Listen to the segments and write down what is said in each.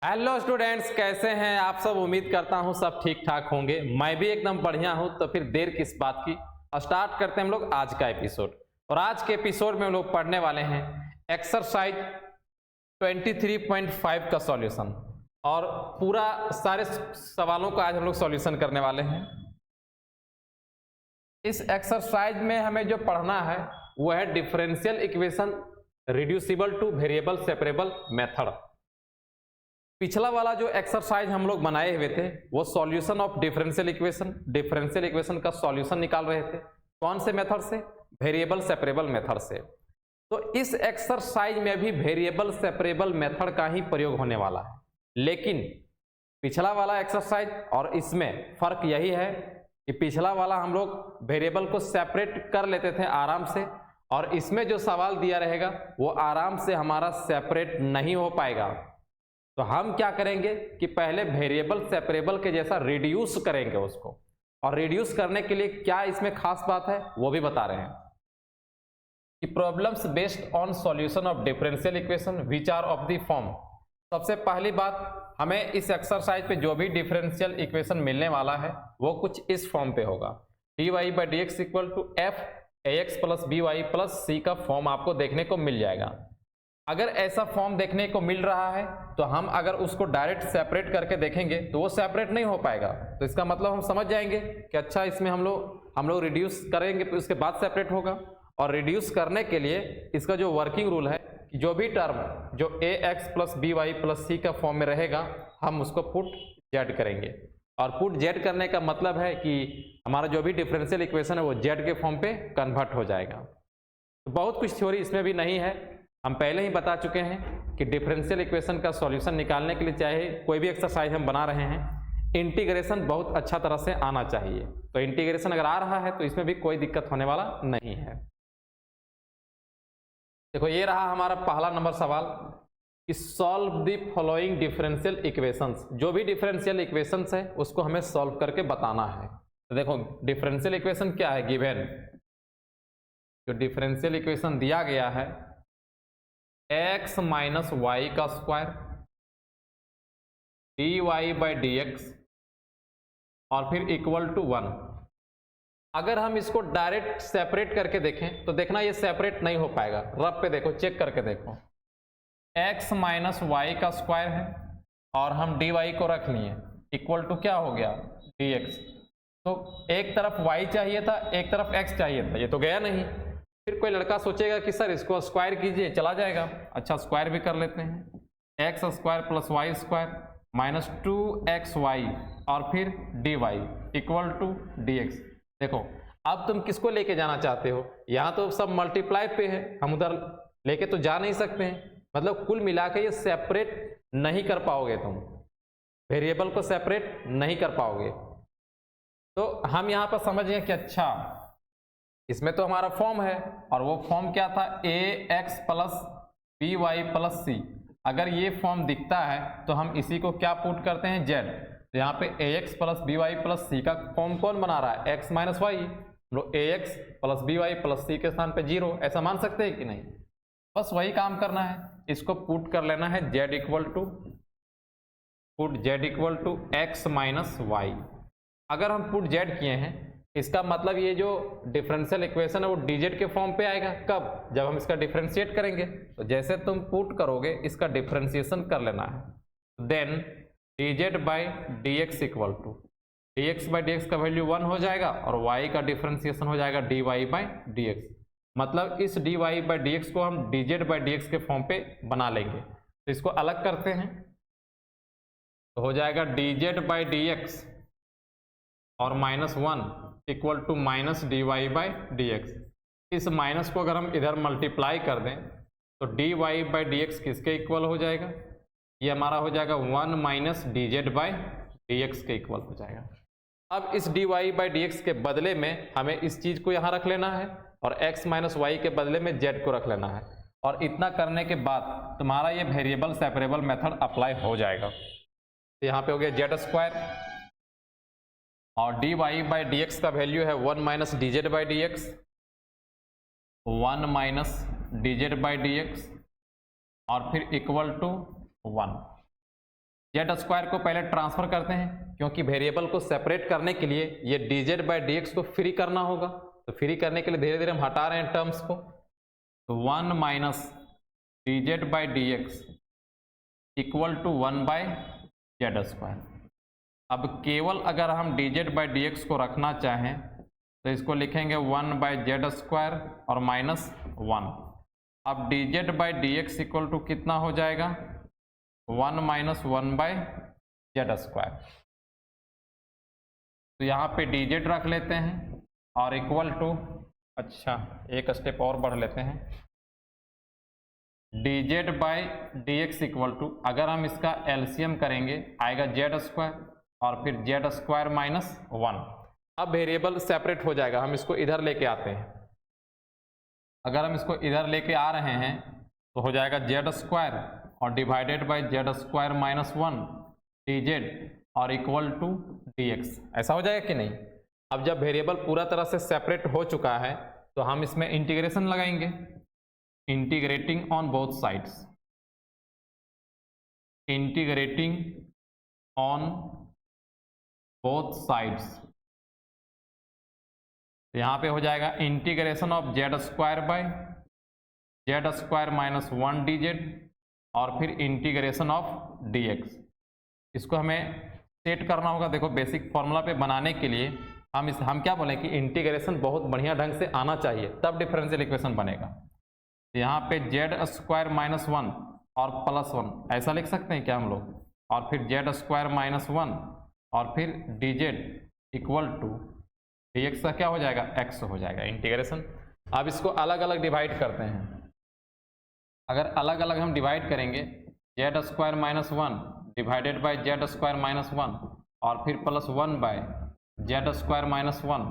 Hello students, कैसे हैं आप सब। उम्मीद करता हूं सब ठीक ठाक होंगे। मैं भी एकदम बढ़िया हूं। तो फिर देर किस बात की, स्टार्ट करते हैं हम लोग आज का एपिसोड। और आज के एपिसोड में हम लोग पढ़ने वाले हैं एक्सरसाइज 23.5 का सॉल्यूशन। और पूरा सारे सवालों का आज हम लोग सॉल्यूशन करने वाले हैं। इस एक्सरसाइज में हमें जो पढ़ना है वो है differential equation reducible two variable separable method. पिछला वाला जो एक्सरसाइज हम लोग बनाए हुए थे वो सॉल्यूशन ऑफ डिफरेंशियल इक्वेशन का सॉल्यूशन निकाल रहे थे। कौन से मेथड से? वेरिएबल सेपरेबल मेथड से। तो इस एक्सरसाइज में भी वेरिएबल सेपरेबल मेथड का ही प्रयोग होने वाला है। लेकिन पिछला वाला एक्सरसाइज और इसमें फर्क यही है कि पिछला वाला हम लोग वेरिएबल को सेपरेट कर लेते थे आराम से, और इसमें जो सवाल दिया रहेगा वो आराम से हमारा सेपरेट नहीं हो पाएगा। तो हम क्या करेंगे कि पहले वेरिएबल सेपरेबल के जैसा रिड्यूस करेंगे उसको। और रिड्यूस करने के लिए क्या इसमें खास बात है वो भी बता रहे हैं कि problems based on solution of differential equation which are of the form. सबसे पहली बात, हमें इस एक्सरसाइज पे जो भी डिफरेंशियल इक्वेशन मिलने वाला है वो कुछ इस फॉर्म पे होगा। dy/dx equal to f(ax + by + c) का फॉर्म आपको देखने को मिल जाएगा। अगर ऐसा फॉर्म देखने को मिल रहा है तो हम अगर उसको डायरेक्ट सेपरेट करके देखेंगे तो वो सेपरेट नहीं हो पाएगा। तो इसका मतलब हम समझ जाएंगे कि अच्छा इसमें हम लोग रिड्यूस करेंगे तो उसके बाद सेपरेट होगा। और रिड्यूस करने के लिए इसका जो वर्किंग रूल है कि जो भी टर्म जो ax + by + c का फॉर्म में रहेगा हम उसको पुट z करेंगे। और पुट z करने का मतलब है कि हमारा जो भी डिफरेंशियल इक्वेशन है वो z के फॉर्म पे कन्वर्ट हो जाएगा। तो बहुत कुछ थ्योरी इसमें भी नहीं है, हम पहले ही बता चुके हैं कि डिफरेंशियल इक्वेशन का सॉल्यूशन निकालने के लिए चाहे कोई भी एक्सरसाइज हम बना रहे हैं, इंटीग्रेशन बहुत अच्छा तरह से आना चाहिए। तो इंटीग्रेशन अगर आ रहा है तो इसमें भी कोई दिक्कत होने वाला नहीं है। देखो ये रहा हमारा पहला नंबर सवाल कि solve the following differential equations. जो भी डिफरेंशियल इक्वेशंस है उसको हमें सॉल्व करके बताना है। तो देखो डिफरेंशियल इक्वेशन क्या है, गिवन जो डिफरेंशियल इक्वेशन दिया गया है x - y का स्क्वायर dy/dx और फिर इक्वल टू 1। अगर हम इसको डायरेक्ट सेपरेट करके देखें तो देखना ये सेपरेट नहीं हो पाएगा। रफ पे देखो, चेक करके देखो, x - y का स्क्वायर है और हम dy को रख लिए इक्वल टू क्या हो गया dx। तो एक तरफ y चाहिए था, एक तरफ x चाहिए था, ये तो गया नहीं। फिर कोई लड़का सोचेगा कि सर इसको स्क्वायर कीजिए, चला जाएगा। अच्छा स्क्वायर भी कर लेते हैं, x² + y² - 2xy और फिर dy इक्वल टू dx। देखो अब तुम किसको लेके जाना चाहते हो, यहाँ तो सब मल्टीप्लाई पे है, हम उधर लेके तो जा नहीं सकते हैं। मतलब कुल मिला के ये सेपरेट नहीं कर पाओगे, तुम वेरिएबल को सेपरेट नहीं कर पाओगे। तो हम यहाँ पर समझ गए कि अच्छा इसमें तो हमारा फॉर्म है, और वो फॉर्म क्या था ax + by + c। अगर ये फॉर्म दिखता है तो हम इसी को क्या पुट करते हैं z। तो यहाँ पे ax + by + c का फॉर्म कौन बना रहा है, x - y। लोग ax + by + c के स्थान पे 0 ऐसा मान सकते हैं कि नहीं। बस वही काम करना है, इसको पुट कर लेना है z equal to x - y। अगर हम पुट z किए हैं इसका मतलब ये जो डिफरेंशियल इक्वेशन है वो dz के फॉर्म पे आएगा। कब? जब हम इसका डिफरेंशिएट करेंगे। तो जैसे तुम पुट करोगे इसका डिफरेंशिएशन कर लेना है, then dz/dx equal to dx/dx का वैल्यू 1 हो जाएगा और y का डिफरेंशिएशन हो जाएगा dy/dx। मतलब इस dy/dx को हम dz/dx के फॉर्म पे बना लेंगे। तो इसको अलग करते हैं तो हो जाएगा dz/dx और -1 इक्वल टू -dy/dx। इस माइनस को अगर हम इधर मल्टीप्लाई कर दें तो dy/dx किसके इक्वल हो जाएगा, ये हमारा हो जाएगा 1 - dz/dx के इक्वल हो जाएगा। अब इस dy/dx के बदले में हमें इस चीज को यहाँ रख लेना है और x - y के बदले में z को रख लेना है। और इतना करने के बाद तुम्हारा ये वेरिएबल सेपरेबल मेथड अप्लाई हो जाएगा। तो यहाँ पे हो गया z² और dy/dx का वैल्यू है 1 - dz/dx, 1 - dz/dx और फिर इक्वल टू 1। जेड स्क्वायर को पहले ट्रांसफर करते हैं, क्योंकि वेरिएबल को सेपरेट करने के लिए ये dz बाई dx को फ्री करना होगा। तो फ्री करने के लिए धीरे धीरे हम हटा रहे हैं टर्म्स को। तो 1 minus dz by dx equal to 1 by z square. अब केवल अगर हम dz बाई dx को रखना चाहें तो इसको लिखेंगे 1 बाई जेड स्क्वायर और माइनस 1। अब dz by dx equal to कितना हो जाएगा, 1 माइनस 1 बाई जेड स्क्वायर। तो यहाँ पे dz रख लेते हैं और इक्वल टू, अच्छा एक स्टेप और बढ़ लेते हैं, dz by dx equal to, अगर हम इसका एलसीएम करेंगे आएगा जेड स्क्वायर और फिर जेड स्क्वायर माइनस 1। अब वेरिएबल सेपरेट हो जाएगा, हम इसको इधर लेके आते हैं। अगर हम इसको इधर लेके आ रहे हैं तो हो जाएगा जेड स्क्वायर और divided by z square minus 1 dz और इक्वल टू dx। ऐसा हो जाएगा कि नहीं। अब जब वेरिएबल पूरा तरह से सेपरेट हो चुका है तो हम इसमें इंटीग्रेशन लगाएंगे, integrating on both sides, integrating on both sides. यहाँ पे हो जाएगा integration of z square by z square minus 1 dz और फिर इंटीग्रेशन ऑफ dx। इसको हमें सेट करना होगा। देखो बेसिक फॉर्मूला पे बनाने के लिए हम क्या बोलें कि इंटीग्रेशन बहुत बढ़िया ढंग से आना चाहिए, तब डिफरेंशियल इक्वेशन बनेगा। यहाँ पे जेड स्क्वायर माइनस 1 और प्लस 1 ऐसा लिख सकते हैं क्या हम लोग, और फिर जेड स्क्वायर माइनस 1 और फिर dz इक्वल टू dx का क्या हो जाएगा, x हो जाएगा इंटीग्रेशन। अब इसको अलग अलग डिवाइड करते हैं। अगर अलग अलग हम डिवाइड करेंगे, z square minus 1 divided by z square minus 1 और फिर plus 1 by z square minus 1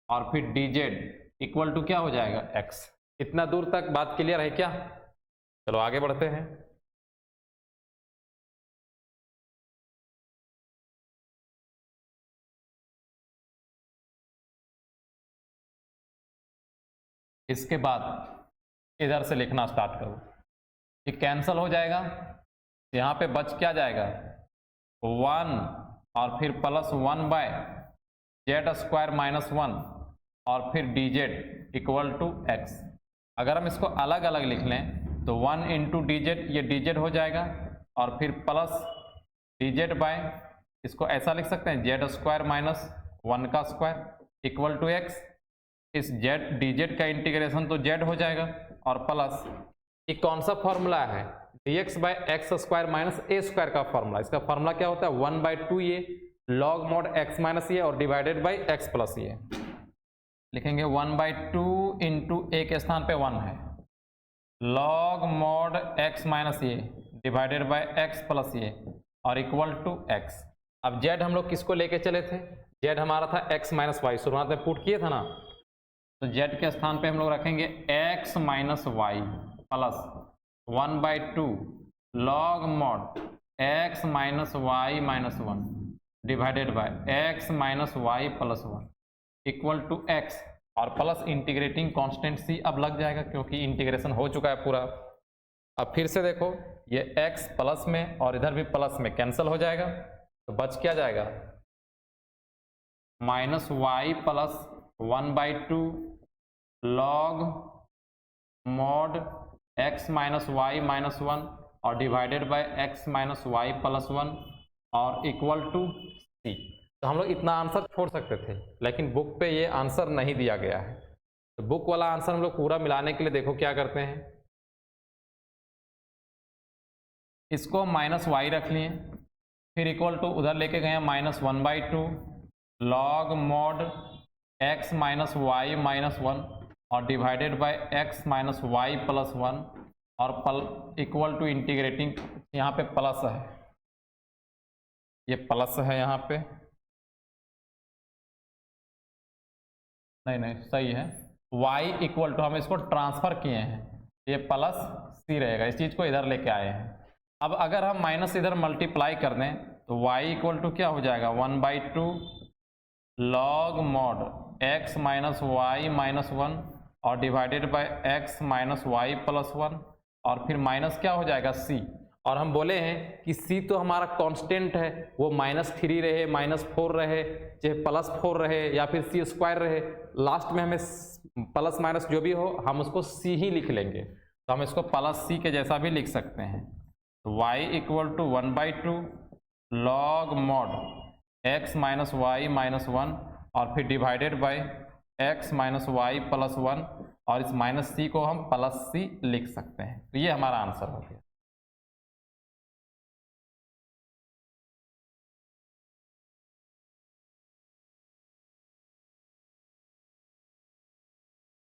और फिर dz इक्वल टू क्या हो जाएगा, x। इतना दूर तक बात क्लियर है क्या। चलो आगे बढ़ते हैं। इसके बाद इधर से लिखना स्टार्ट करो, ये कैंसल हो जाएगा। यहाँ पे बच क्या जाएगा, 1 और फिर plus 1 by z square minus 1 और फिर dz इक्वल टू x। अगर हम इसको अलग अलग लिख लें तो 1 इंटू dz, ये dz हो जाएगा और फिर प्लस dz बाय, इसको ऐसा लिख सकते हैं जेड स्क्वायर माइनस 1 का स्क्वायर इक्वल टू x। इस dz का इंटीग्रेशन तो z हो जाएगा और प्लस ये कौन सा फॉर्मूला है, dx by x square minus a square का फॉर्मूला। इसका फॉर्मूला क्या होता है, 1 बाई 2 ये लॉग मॉड x माइनस ये और डिवाइडेड बाई x प्लस ये। लिखेंगे 1 बाई 2 इंटू ए के स्थान पे 1 है, लॉग मॉड x माइनस ये डिवाइडेड बाई x प्लस ये और इक्वल टू x। अब z हम लोग किसको लेके चले थे, z हमारा था x माइनस वाई, शुरुआत में पुट किए था ना। तो z के स्थान पे हम लोग रखेंगे x minus y plus 1 by 2 log mod x minus y minus 1 divided by x minus y plus 1 equal to x और प्लस इंटीग्रेटिंग कांस्टेंट c अब लग जाएगा क्योंकि इंटीग्रेशन हो चुका है पूरा। अब फिर से देखो ये x प्लस में और इधर भी प्लस में कैंसिल हो जाएगा, तो बच क्या जाएगा, minus y plus 1 by 2 log mod x minus y minus 1 और divided by x minus y plus 1 और इक्वल टू c। तो हम लोग इतना आंसर छोड़ सकते थे, लेकिन बुक पे ये आंसर नहीं दिया गया है। तो बुक वाला आंसर हम लोग पूरा मिलाने के लिए देखो क्या करते हैं, इसको माइनस वाई रख लिए, फिर इक्वल टू उधर लेके गए minus 1 by 2 log mod x minus y minus 1 और divided by x minus y plus 1 और इक्वल टू इंटीग्रेटिंग, यहाँ पे प्लस है, ये प्लस है यहाँ पे, नहीं सही है, y इक्वल टू, हम इसको ट्रांसफर किए हैं, ये प्लस c रहेगा, इस चीज़ को इधर लेके आए हैं। अब अगर हम माइनस इधर मल्टीप्लाई कर दें तो y इक्वल टू क्या हो जाएगा, 1 by 2 log mod x minus y minus 1 और divided by x minus y plus 1 और फिर माइनस क्या हो जाएगा c और हम बोले हैं कि c तो हमारा कांस्टेंट है, वो -3 रहे, -4 रहे, चाहे +4 रहे या फिर c² रहे, लास्ट में हमें प्लस माइनस जो भी हो हम उसको c ही लिख लेंगे। तो हम इसको +c के जैसा भी लिख सकते हैं। तो y = 1/2 log mod x - y - 1 और फिर डिवाइडेड बाय x - y + 1 और इस -c को हम +c लिख सकते हैं। तो ये हमारा आंसर हो गया।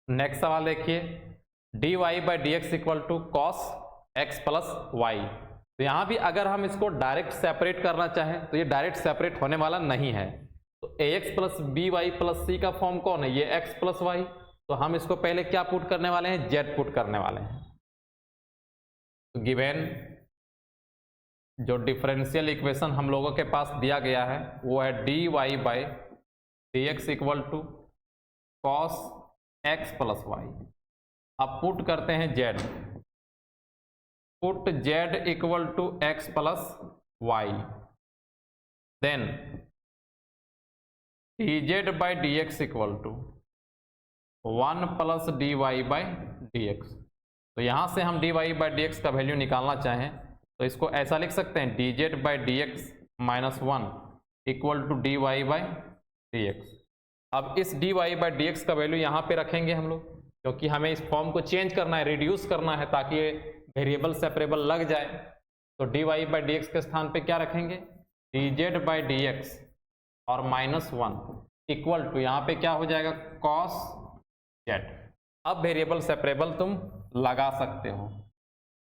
नेक्स्ट सवाल देखिए, dy/dx = cos x + y। तो यहाँ भी अगर हम इसको डायरेक्ट सेपरेट करना चाहें तो ये डायरेक्ट सेपरेट होने वाला नहीं है। तो ax + by + c का फॉर्म कौन है? ये x + y। तो हम इसको पहले क्या पुट करने वाले हैं? z पुट करने वाले हैं। तो गिवन जो डिफरेंशियल इक्वेशन हम लोगों के पास दिया गया है वो है dy/dx = cos x + y। अब पुट करते हैं z, put z = x + y, then dz/dx = 1 + dy/dx। तो यहां से हम dy/dx का वैल्यू निकालना चाहें तो इसको ऐसा लिख सकते हैं dz/dx - 1 = dy/dx। अब इस dy/dx का वैल्यू यहाँ पे रखेंगे हम लोग, क्योंकि हमें इस फॉर्म को चेंज करना है, रिड्यूस करना है ताकि ये वेरिएबल सेपरेबल लग जाए। तो dy/dx के स्थान पे क्या रखेंगे? dz/dx और -1 = यहाँ पे क्या हो जाएगा? cos z। अब वेरिएबल सेपरेबल तुम लगा सकते हो,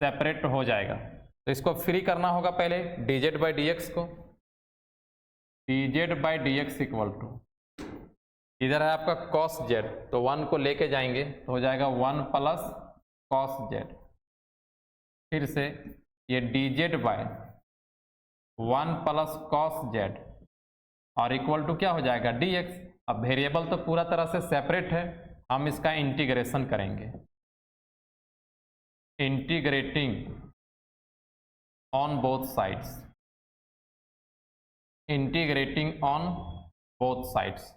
सेपरेट हो जाएगा। तो इसको फ्री करना होगा पहले dz/dx को। dz/dx = इधर है आपका cos z, तो 1 को लेके जाएंगे तो हो जाएगा 1 + cos z। फिर से ये dz/1 + cos z और इक्वल टू क्या हो जाएगा? dx। अब वेरिएबल तो पूरा तरह से सेपरेट है, हम इसका इंटीग्रेशन करेंगे। Integrating on both sides, integrating on both sides,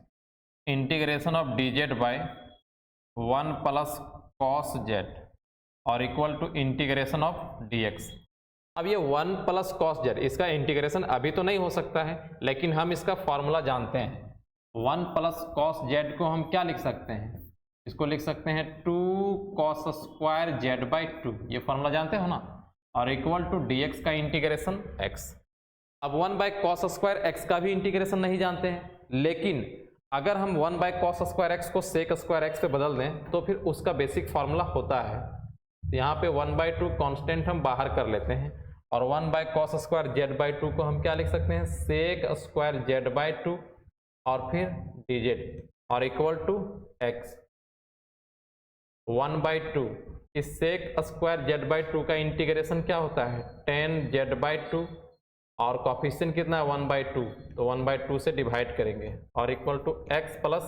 integration of dz/1 + cos z और equal to integration of dx। अब ये 1 + cos z इसका इंटीग्रेशन अभी तो नहीं हो सकता है, लेकिन हम इसका फॉर्मूला जानते हैं। 1 + cos z को हम क्या लिख सकते हैं? इसको लिख सकते हैं 2 cos² z/2, ये फॉर्मूला जानते हो ना, और इक्वल टू dx का इंटीग्रेशन x। अब 1/cos² x का भी इंटीग्रेशन नहीं जानते हैं, लेकिन अगर हम 1/cos² x को sec² x पे बदल दें तो फिर उसका बेसिक फार्मूला होता है। तो यहाँ पे 1/2 कांस्टेंट हम बाहर कर लेते हैं और 1/cos² z/2 को हम क्या लिख सकते हैं? sec² z/2 और फिर dz और इक्वल टू x। 1/2 इस sec² z/2 का इंटीग्रेशन क्या होता है? tan z/2 और कोफिशिएंट कितना है? 1/2, तो 1/2 से डिवाइड करेंगे और equal to x plus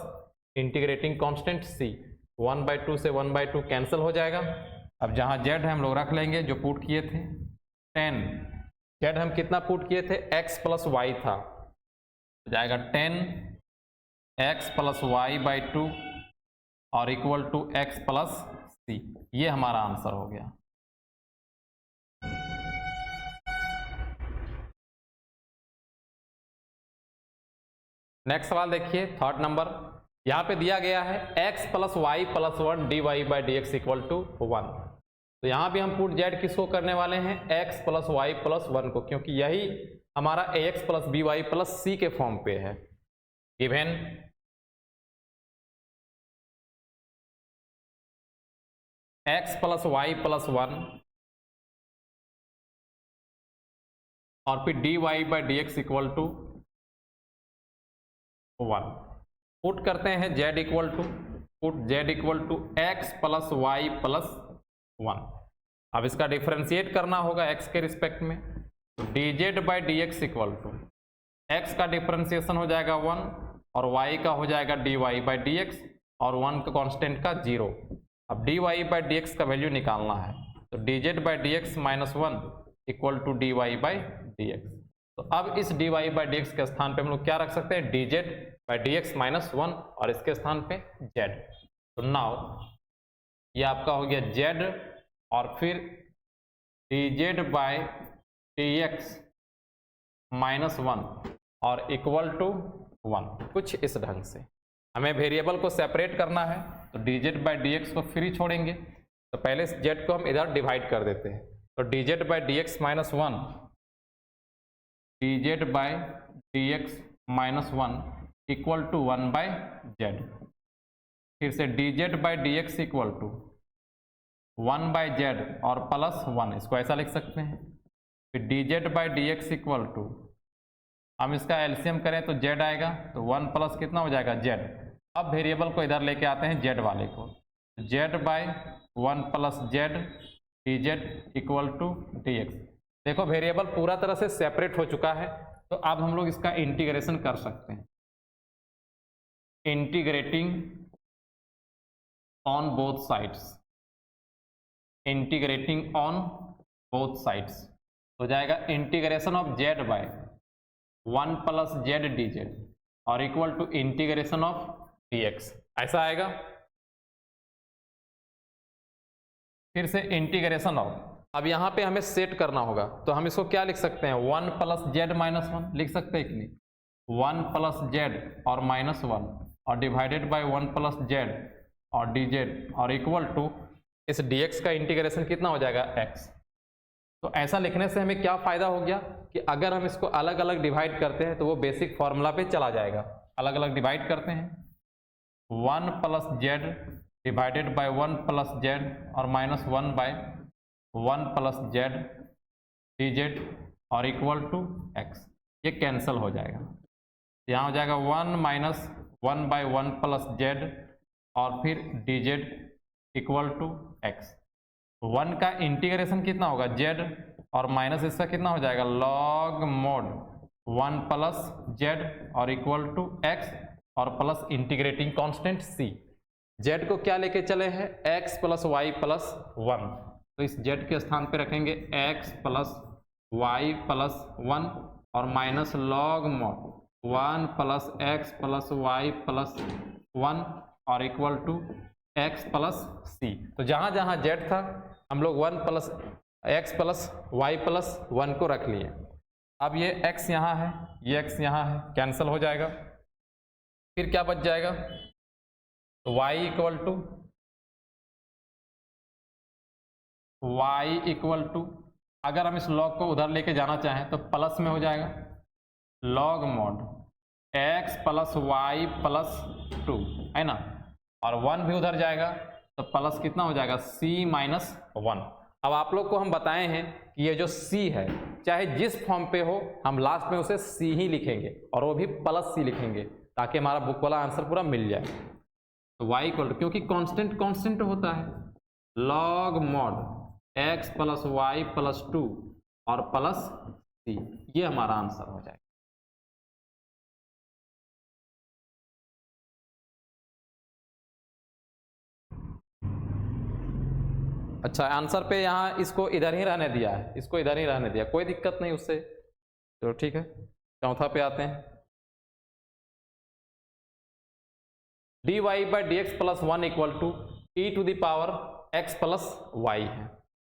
integrating constant c। 1/2 से 1/2 कैंसिल हो जाएगा। अब जहां z है हम लोग रख लेंगे जो पुट किए थे 10। z हम कितना पुट किए थे? x + y था, हो जाएगा 10x + y/2 और इक्वल टू x + c। ये हमारा आंसर हो गया। नेक्स्ट सवाल देखिए, थर्ड नंबर। यहाँ पे दिया गया है x + y + 1 dy/dx = 1। तो यहाँ भी हम पुट z किसको करने वाले हैं? x + y + 1 को, क्योंकि यही हमारा ax + by + c के फॉर्म पे है। गिवन x + y + 1 और फिर dy/dx = 1। पुट करते हैं z equal to x + y + 1। अब इसका डिफरेंशिएट करना होगा x के रिस्पेक्ट में। dz/dx = x का डिफरेंशिएशन हो जाएगा 1 और y का हो जाएगा dy/dx और 1 का कांस्टेंट का 0। अब dy/dx का वैल्यू निकालना है, तो dz/dx - 1 equal to d y by d x. तो अब इस d y by d x के स्थान पे हम लोग क्या रख सकते हैं, d z by d x minus 1 और इसके स्थान पे जेड। तो नाउ ये आपका हो गया जेड और फिर d z by d x minus 1 और इक्वल टू 1, कुछ इस ढंग से। हमें वेरिएबल को सेपरेट करना है तो d z by d x को फ्री छोड़ेंगे, तो पहले इस जेड को हम इधर डिवाइड कर देते हैं। तो d z by d x minus 1, d z by d x minus 1 equal to 1 by z. फिर से d z by d x equal to 1 by z और प्लस 1, इसको ऐसा लिख सकते हैं। फिर d z by d x equal to, हम इसका एलसीएम करें तो जेड आएगा, तो 1 प्लस कितना हो जाएगा जेड। अब वेरिएबल को इधर लेके आते हैं जेड वाले को, z by 1 plus z d z equal to d x. देखो वेरिएबल पूरा तरह से सेपरेट हो चुका है, तो अब हम लोग इसका इंटीग्रेशन कर सकते हैं। Integrating on both sides, integrating on both sides हो जाएगा integration of z by 1 plus z d z और equal to integration of d x, ऐसा आएगा। फिर से इंटीग्रेशन ऑफ, अब यहां पे हमें सेट करना होगा, तो हम इसको क्या लिख सकते हैं, 1 प्लस जेड माइनस 1 लिख सकते हैं कि नहीं, 1 प्लस जेड और माइनस 1 और डिवाइडेड बाय 1 प्लस जेड और डी जेड और इक्वल टू इस डी एक्स का इंटीग्रेशन कितना हो जाएगा एक्स। तो ऐसा लिखने से हमें क्या फायदा हो गया कि अगर हम इसको अलग अलग डिवाइड करते हैं तो वो बेसिक फॉर्मूला पे चला जाएगा। अलग अलग डिवाइड करते हैं, 1 plus z divided by 1 plus z और minus 1 by 1 plus z d z और इक्वल टू एक्स, ये कैंसिल हो जाएगा। यहाँ हो जाएगा 1 माइनस 1 बाय 1 प्लस जेड और फिर d z equal to x. 1 का इंटीग्रेशन कितना होगा जेड और माइनस इसका कितना हो जाएगा लॉग मोड 1 प्लस जेड और इक्वल टू एक्स और प्लस इंटीग्रेटिंग कांस्टेंट सी। जेड को क्या लेके चले हैं एक्स प्लस वाई प्लस 1, तो इस जेड के स्थान पे रखेंगे एक्स प्लस वाई प्लस 1 और minus log mod 1 plus x plus y plus 1 और equal to x plus c. तो जहां जहां जेड था हम लोग 1 plus x plus y plus 1 को रख लिए। अब ये एक्स यहाँ है, ये एक्स यहाँ है, कैंसिल हो जाएगा। फिर क्या बच जाएगा, तो वाई इक्वल टू अगर हम इस लॉग को उधर लेके जाना चाहें तो प्लस में हो जाएगा log mod x plus y plus 2, है ना, और 1 भी उधर जाएगा तो प्लस कितना हो जाएगा c माइनस 1। अब आप लोग को हम बताए हैं कि ये जो c है चाहे जिस फॉर्म पे हो हम लास्ट में उसे c ही लिखेंगे और वो भी प्लस c लिखेंगे ताकि हमारा बुक वाला आंसर पूरा मिल जाए। तो y इक्वल टू, क्योंकि कांस्टेंट होता है log mod x plus y plus 2 और प्लस c, ये हमारा आंसर हो जाएगा। अच्छा, आंसर पे यहाँ इसको इधर ही रहने दिया है, इसको इधर ही रहने दिया, कोई दिक्कत नहीं उससे, चलो ठीक है। चौथा पे आते हैं, d y by d x plus 1 equal to e to the power x plus y है।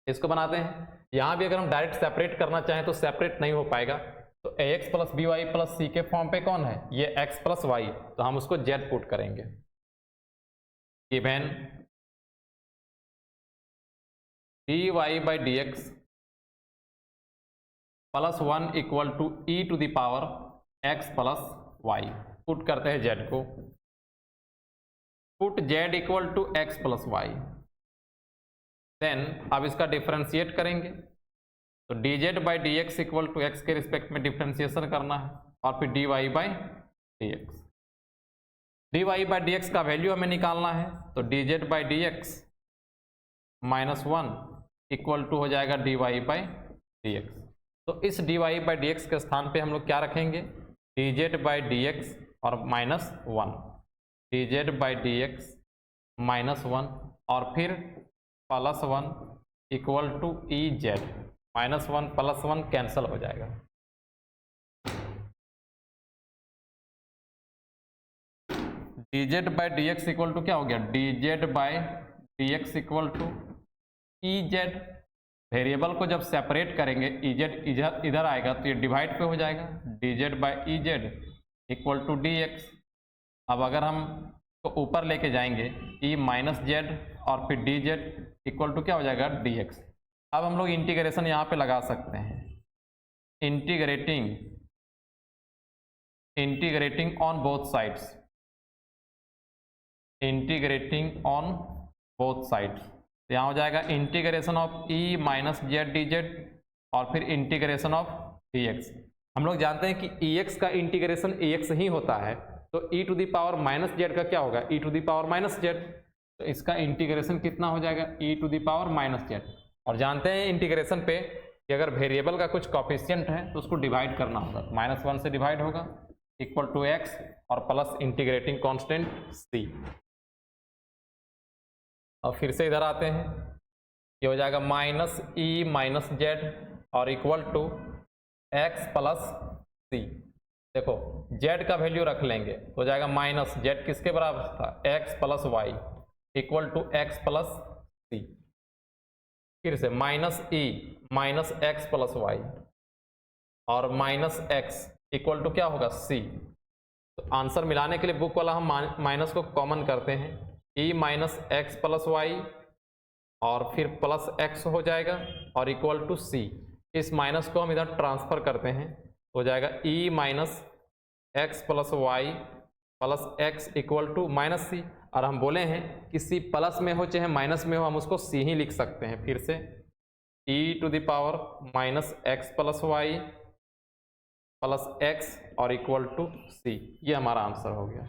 इसको बनाते हैं, यहाँ भी अगर हम डायरेक्ट सेपरेट करना चाहें तो सेपरेट नहीं हो पाएगा, तो a x plus b y plus c के फॉर्म पे कौन है, ये एक्स प्लस वाई, तो हम उसको जेड पुट करेंगे। Given d y by d x plus 1 equal to e to the power x plus y, put करते हैं जेड को, put z equal to x plus y. Then अब इसका differentiate करेंगे, तो d z by d x equal to x के respect में differentiation करना है और फिर d y by d x. D y by d x का वैल्यू हमें निकालना है, तो d z by d x minus 1 equal to हो जाएगा d y by d x. तो इस d y by d x के स्थान पे हम लोग क्या रखेंगे, d z by d x और minus 1, d z by d x minus 1 और फिर plus 1 equal to e z. -1 +1 cancel हो जाएगा। dz by d x equal to क्या हो गया, dz by d x equal to EZ। Variable को जब सेपरेट करेंगे EZ इधर आएगा तो ये डिवाइड पे हो जाएगा, dz by EZ equal to dx। अब अगर हम तो ऊपर लेके जाएंगे e माइनस जेड और फिर dz इक्वल टू क्या हो जाएगा, dx। अब हम लोग इंटीग्रेशन यहाँ पे लगा सकते हैं, integrating on both sides, integrating on both sides. तो यहाँ हो जाएगा integration of e minus Z d z और फिर इंटीग्रेशन ऑफ dx। हम लोग जानते हैं कि ex का इंटीग्रेशन ax ही होता है, तो e to the power minus z का क्या होगा, e to the power minus z. तो इसका इंटीग्रेशन कितना हो जाएगा, e to the power minus z. और जानते हैं इंटीग्रेशन पे कि अगर वेरिएबल का कुछ कॉफिशिएंट है तो उसको डिवाइड करना होगा, -1 से डिवाइड होगा इक्वल टू x और प्लस इंटीग्रेटिंग कांस्टेंट c। अब फिर से इधर आते हैं, ये हो जाएगा -e माइनस जेड और equal to x plus c। देखो z का वैल्यू रख लेंगे तो हो जाएगा माइनस जेड किसके बराबर था, x plus y equal to x plus c। फिर से -e minus x plus y और माइनस एक्स इक्वल टू क्या होगा, c। तो आंसर मिलाने के लिए बुक वाला हम माइनस को कॉमन करते हैं, e minus x plus y और फिर प्लस x हो जाएगा और इक्वल टू c। इस माइनस को हम इधर ट्रांसफर करते हैं, हो जाएगा e minus x plus y plus x equal to minus c। और हम बोले हैं कि c प्लस में हो चाहे माइनस में हो, हम उसको c ही लिख सकते हैं। फिर से e to the power minus x plus y plus x और इक्वल टू c। ये हमारा आंसर हो गया।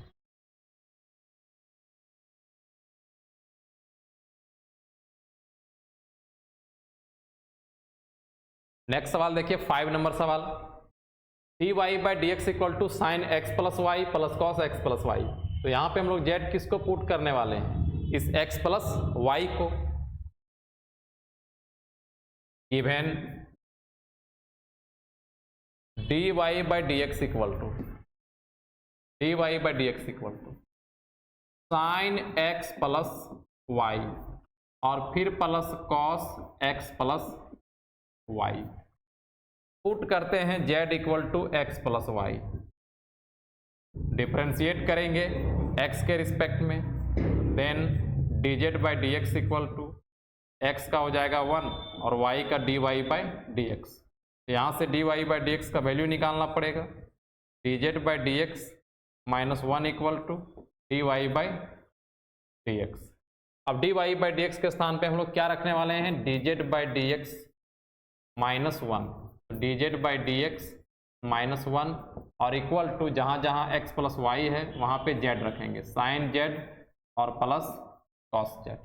नेक्स्ट सवाल देखिए, 5 नंबर सवाल, dy by d x equal to sine x plus y plus cos x plus y. तो यहाँ पे हम लोग z किसको पुट करने वाले हैं, इस x प्लस वाई को। Even dy by d x equal to sine x plus y और फिर plus cos x plus y. Put करते हैं z equal to x plus y, differentiate करेंगे x के रिस्पेक्ट में, then dz by d x equal to x का हो जाएगा 1 और y का dy बाई डी एक्स। यहाँ से dy बाई डी एक्स का वैल्यू निकालना पड़ेगा, dz by d x minus 1 equal to dy by d x. अब dy बाई डी एक्स के स्थान पे हम लोग क्या रखने वाले हैं, dz by d x minus 1, dz by d x minus 1 और इक्वल टू जहाँ जहाँ x प्लस वाई है वहाँ पे z रखेंगे, साइन z और प्लस कॉस z।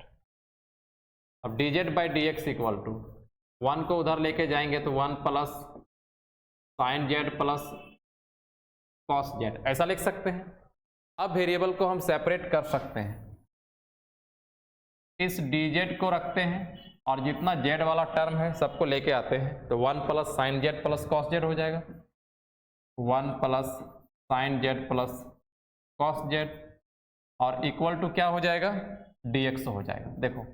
अब dz by d x equal to 1 को उधर लेके जाएंगे तो 1 plus sine z plus cos z, ऐसा लिख सकते हैं। अब वेरिएबल को हम सेपरेट कर सकते हैं, इस dz को रखते हैं और जितना z वाला टर्म है सबको लेके आते हैं, तो 1 plus sine z plus cos z हो जाएगा, 1 plus sine z plus cos z और इक्वल टू क्या हो जाएगा, dx हो जाएगा। देखो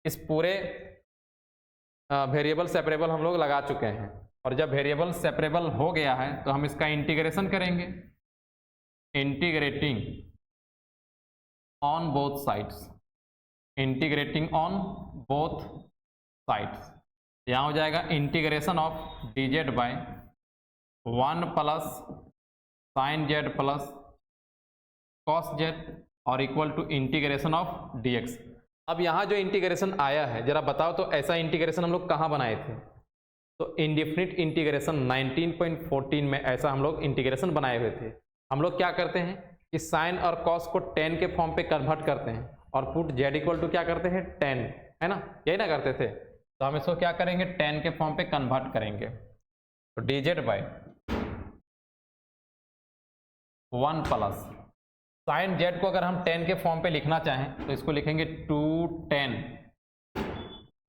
इस पूरे वेरिएबल सेपरेबल हम लोग लगा चुके हैं, और जब वेरिएबल सेपरेबल हो गया है तो हम इसका इंटीग्रेशन करेंगे, integrating on both sides, integrating on both sides. यहाँ हो जाएगा integration of dz by 1 plus sine z plus cos z और equal to integration of dx। अब यहाँ जो इंटीग्रेशन आया है जरा बताओ तो, ऐसा इंटीग्रेशन हम लोग कहाँ बनाए थे, तो इंडिफिनिट इंटीग्रेशन 19.14 में ऐसा हम लोग इंटीग्रेशन बनाए हुए थे। हम लोग क्या करते हैं कि साइन और कॉस को tan के फॉर्म पे कन्वर्ट करते हैं और पुट z इक्वल टू क्या करते हैं, tan, है ना, यही ना करते थे। तो हम इसको क्या करेंगे, tan के फॉर्म पे कन्वर्ट करेंगे, तो dz by 1 plus sine z को अगर हम tan के फॉर्म पे लिखना चाहें तो इसको लिखेंगे 2 tan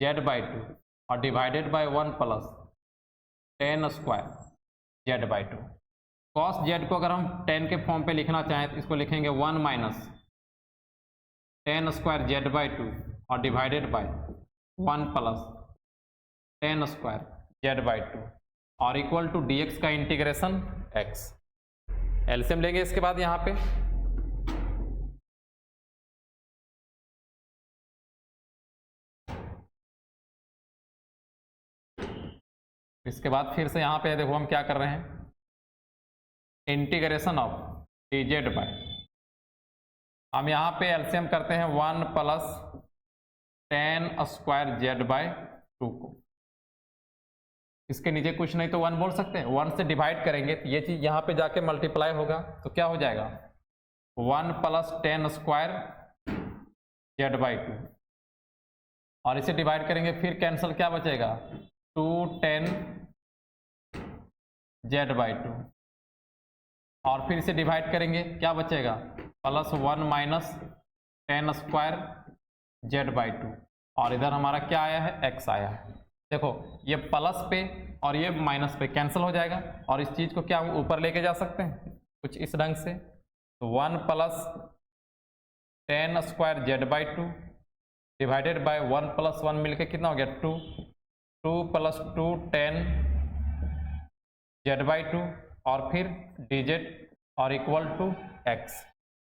z बाई 2 और divided by 1 plus tan square z by to. Cos Z को अगर हम 10 के फॉर्म पे लिखना चाहें तो इसको लिखेंगे 1 minus tan square z by two और divided by 1 plus tan square z by two और इक्वल टू डी एक्स का इंटीग्रेशन एक्स। एलसीएम लेंगे इसके बाद यहाँ पे इसके बाद फिर से यहाँ पे देखो हम क्या कर रहे हैं, integration of D z by, हम यहाँ पे एलसीएम करते हैं 1 plus tan square z by two को, इसके नीचे कुछ नहीं तो 1 बोल सकते हैं। 1 से डिवाइड करेंगे तो ये चीज़ यहाँ पे जाके मल्टीप्लाई होगा तो क्या हो जाएगा 1 plus tan square z by two और इसे डिवाइड करेंगे फिर कैंसिल क्या बचेगा 2 10 जेड बाई टू और फिर इसे डिवाइड करेंगे क्या बचेगा plus 1 minus tan square z by two और इधर हमारा क्या आया है एक्स आया है। देखो ये प्लस पे और ये माइनस पे कैंसिल हो जाएगा और इस चीज़ को क्या हम ऊपर लेके जा सकते हैं कुछ इस ढंग से, तो 1 plus tan square z by two divided by 1 plus 1 मिलके कितना हो गया 2, 2 प्लस 2 10 जेड बाई टू और फिर डी जेड और equal to x.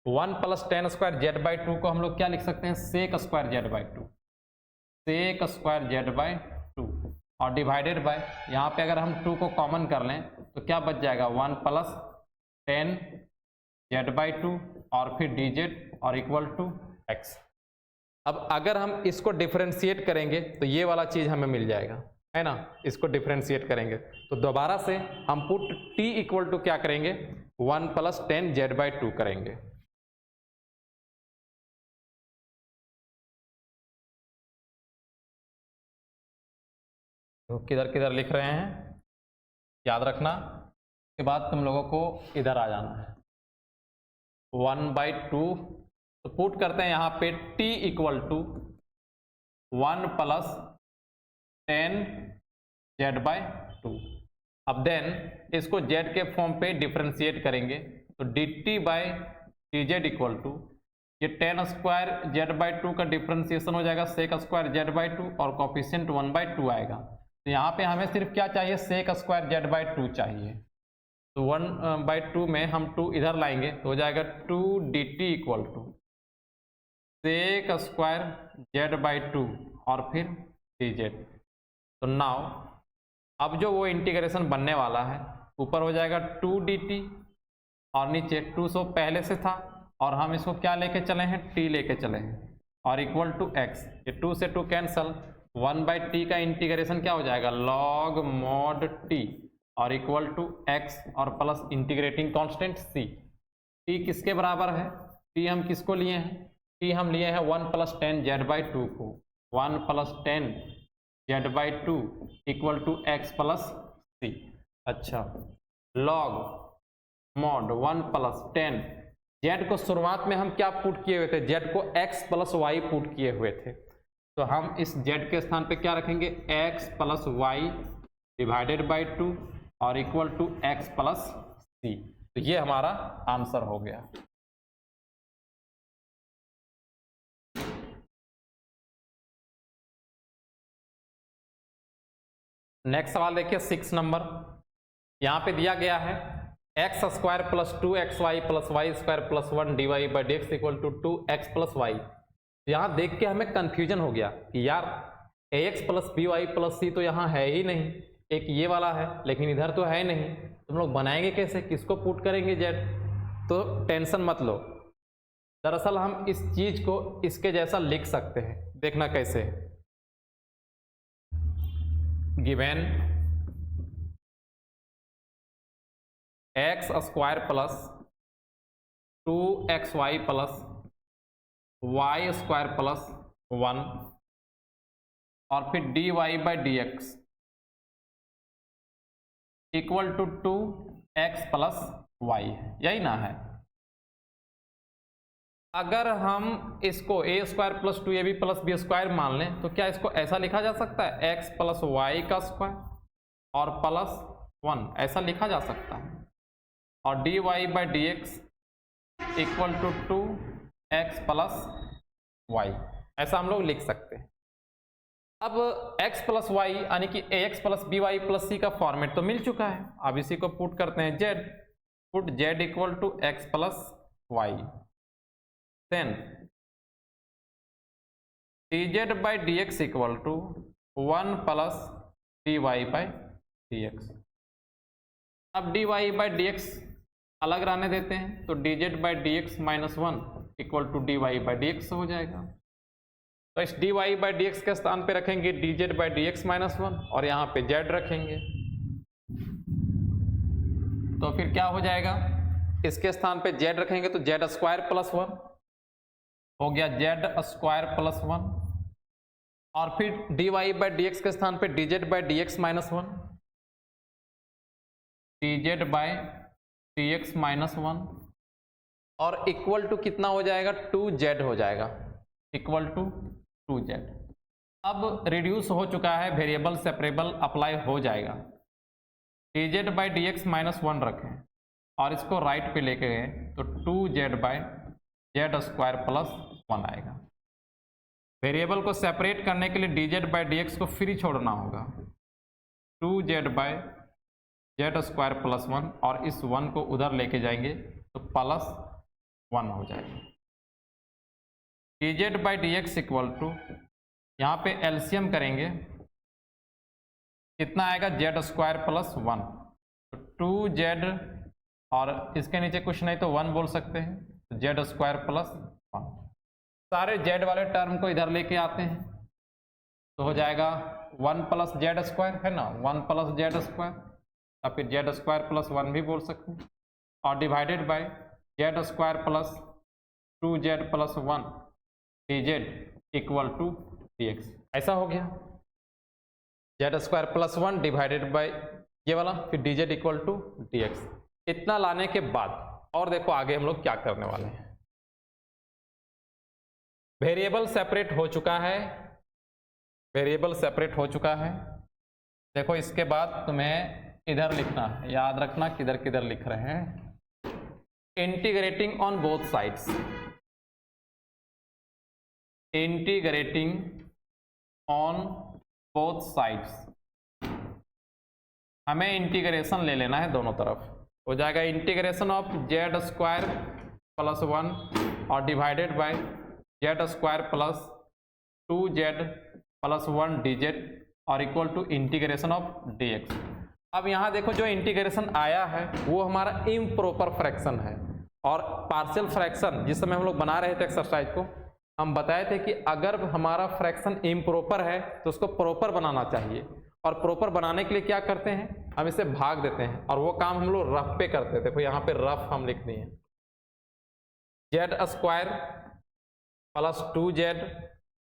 1 plus tan square z by two को हम लोग क्या लिख सकते हैं sec square z by two, sec square z by two और डिवाइडेड बाय यहाँ पे अगर हम 2 को कॉमन कर लें तो क्या बच जाएगा 1 प्लस 10 जेड बाई टू और फिर डी जेड और इक्वल टू एक्स। अब अगर हम इसको डिफरेंशिएट करेंगे तो ये वाला चीज़ हमें मिल जाएगा है ना, इसको डिफरेंशिएट करेंगे तो दोबारा से हम पुट t इक्वल टू क्या करेंगे 1 प्लस 10 जेड बाई टू करेंगे। तो किधर किधर लिख रहे हैं याद रखना, उसके बाद तुम लोगों को इधर आ जाना है 1 बाई टू, तो पुट करते हैं यहाँ पे t equal to 1 plus 10 z by two. अब देन इसको z के फॉर्म पे डिफरेंशिएट करेंगे तो dt by d z equal to ये 10 स्क्वायर जेड बाई टू का डिफरेंशिएशन हो जाएगा sec square z by two और कॉफिशिएंट 1 बाई टू आएगा। तो यहाँ पे हमें सिर्फ क्या चाहिए sec square z by two चाहिए, तो 1 बाई टू में हम 2 इधर लाएंगे तो हो जाएगा 2 dt equal to sec square z by two और फिर डी जेड। तो नाउ अब जो वो इंटीग्रेशन बनने वाला है ऊपर हो जाएगा 2 dt और नीचे 2 सौ पहले से था और हम इसको क्या लेके चले हैं t लेके चले हैं और इक्वल टू x, ये 2 से 2 कैंसल 1 बाई टी का इंटीग्रेशन क्या हो जाएगा log mod t और इक्वल टू x और plus integrating constant c। t किसके बराबर है, t हम किसको लिए हैं, t हम लिए हैं 1 प्लस 10 जेड बाई टू को, 1 plus 10 z by two equal to x plus c. अच्छा log mod 1 प्लस 10 जेड को शुरुआत में हम क्या पुट किए हुए थे, जेड को x प्लस वाई पुट किए हुए थे, तो हम इस जेड के स्थान पे क्या रखेंगे x plus y divided by 2 और equal to x plus c. तो ये हमारा आंसर हो गया। नेक्स्ट सवाल देखिए 6 नंबर, यहाँ पे दिया गया है x square plus 2 XY plus y square plus 1 dy by d x equal to 2x plus y. यहाँ देख के हमें कंफ्यूजन हो गया कि यार ax plus by plus c तो यहाँ है ही नहीं, एक ये वाला है लेकिन इधर तो है नहीं, तुम लोग बनाएंगे कैसे, किसको पुट करेंगे z। तो टेंशन मत लो, दरअसल हम इस चीज को इसके जैसा लिख सकते हैं, देखना कैसे। Given x square plus 2xy plus y square plus 1 और फिर dy by d x equal to 2x plus y, यही ना है। अगर हम इसको a square plus 2ab plus b square मान लें तो क्या इसको ऐसा लिखा जा सकता है x प्लस वाई का स्क्वायर और +1 ऐसा लिखा जा सकता है, और dy by d x equal to 2x + y, ऐसा हम लोग लिख सकते हैं। अब x + y यानी कि ax + by + c का फॉर्मेट तो मिल चुका है। अब इसी को पुट करते हैं z, put z equal to x + y, then dz by d x equal to 1 + dy by d x. अब dy बाई डी एक्स अलग रहने देते हैं, तो dz by d x -1 equal to dy by d x हो जाएगा। तो इस dy बाई डी एक्स के स्थान पे रखेंगे dz बाई डी एक्स -1 और यहाँ पे z रखेंगे, तो फिर क्या हो जाएगा, इसके स्थान पे z रखेंगे तो z² + 1 हो गया, z² + 1, और फिर dy बाई डी एक्स के स्थान पे dz by d x -1, dz by d x -1 और इक्वल टू कितना हो जाएगा, 2z हो जाएगा, इक्वल टू 2z। अब रिड्यूस हो चुका है, वेरिएबल सेपरेबल अप्लाई हो जाएगा। dz बाई डी एक्स -1 रखें और इसको राइट पे लेके गए तो 2z बाई z² + 1 आएगा। वेरिएबल को सेपरेट करने के लिए dz बाई डी एक्स को फ्री छोड़ना होगा, 2z बाई z² + 1 और इस 1 को उधर लेके जाएंगे तो +1 हो जाएगा। dz by d x equal to, यहाँ पे एलसीएम करेंगे कितना आएगा, z² + 1, तो 2z और इसके नीचे कुछ नहीं तो 1 बोल सकते हैं, तो z² + 1। सारे z वाले टर्म को इधर लेके आते हैं तो हो जाएगा 1 + z² है ना, 1 + z², या फिर z² + 1 भी बोल सकते हैं, और divided by z² + 2z + 1 dz equal to dx, ऐसा हो गया z² + 1 डिवाइडेड बाय ये वाला, फिर dz इक्वल टू dx। इतना लाने के बाद और देखो आगे हम लोग क्या करने वाले हैं। वेरिएबल सेपरेट हो चुका है, वेरिएबल सेपरेट हो चुका है। देखो इसके बाद तुम्हें इधर लिखना है, याद रखना किधर किधर लिख रहे हैं, integrating on both sides, integrating on both sides, हमें इंटीग्रेशन ले लेना है दोनों तरफ, हो जाएगा इंटीग्रेशन ऑफ z² + 1 और divided by z² + 2z + 1 dz और equal to integration of dx। अब यहाँ देखो जो इंटीग्रेशन आया है वो हमारा इम्प्रॉपर फ्रैक्शन है, और पार्शियल फ्रैक्शन जिस समय हम लोग बना रहे थे एक्सरसाइज को, हम बताए थे कि अगर हमारा फ्रैक्शन इम्प्रॉपर है तो उसको प्रॉपर बनाना चाहिए, और प्रॉपर बनाने के लिए क्या करते हैं, हम इसे भाग देते हैं, और वो काम हम लोग रफ पे करते थे। देखो यहाँ पे रफ हम लिख दिए, z² + 2z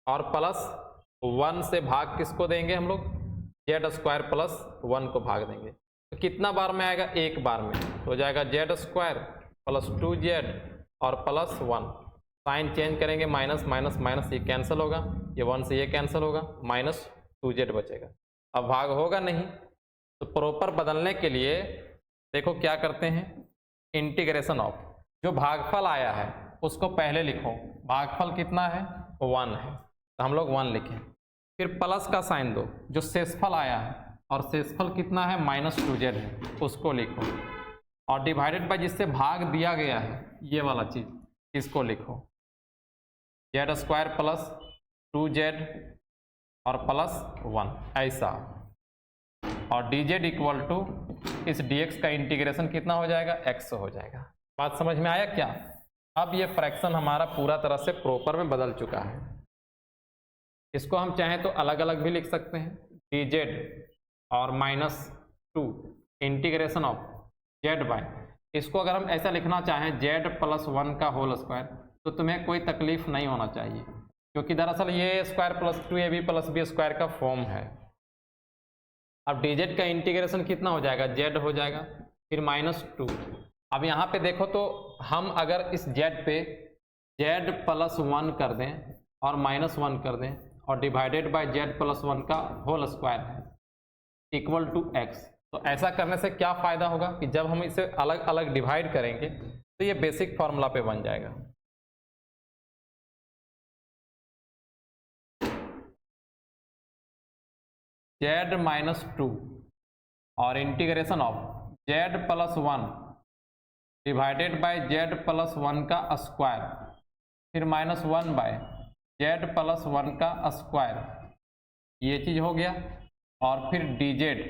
और +1 से भाग किसको देंगे हम लोग, z² + 1 को भाग देंगे, तो कितना बार में आएगा, एक बार में, तो हो जाएगा z² + 2z और +1, साइन चेंज करेंगे, माइनस माइनस माइनस ये कैंसिल होगा, ये 1 से ये कैंसिल होगा, -2z बचेगा। अब भाग होगा नहीं, तो प्रॉपर बदलने के लिए देखो क्या करते हैं, इंटीग्रेशन ऑफ, जो भागफल आया है उसको पहले लिखो, भागफल कितना है, 1 है, तो हम लोग 1 लिखें, फिर प्लस का साइन दो, जो शेषफल आया है और शेषफल कितना है, -2z है, उसको लिखो, और डिवाइडेड बाय जिससे भाग दिया गया है ये वाला चीज, इसको लिखो, z² + 2z और +1 ऐसा, और dz इक्वल टू इस dx का इंटीग्रेशन कितना हो जाएगा, x हो जाएगा। बात समझ में आया क्या? अब ये फ्रैक्शन हमारा पूरा तरह से प्रॉपर में बदल चुका है। इसको हम चाहें तो अलग अलग भी लिख सकते हैं, dz और -2 इंटीग्रेशन ऑफ z बाय, इसको अगर हम ऐसा लिखना चाहें z + 1 का होल स्क्वायर, तो तुम्हें कोई तकलीफ नहीं होना चाहिए, क्योंकि दरअसल ये स्क्वायर + 2ab + b स्क्वायर का फॉर्म है। अब dz का इंटीग्रेशन कितना हो जाएगा, z हो जाएगा, फिर -2। अब यहाँ पे देखो तो हम अगर इस z पे z + 1 कर दें और -1 कर दें और डिवाइडेड बाय z + 1 का होल स्क्वायर है, इक्वल टू एक्स। तो ऐसा करने से क्या फायदा होगा कि जब हम इसे अलग अलग डिवाइड करेंगे तो ये बेसिक फॉर्मूला पे बन जाएगा। z माइनस 2 और integration of z plus 1 divided bye z plus 1 का स्क्वायर, फिर माइनस 1 बाय z प्लस 1 का स्क्वायर, ये चीज हो गया। और फिर dz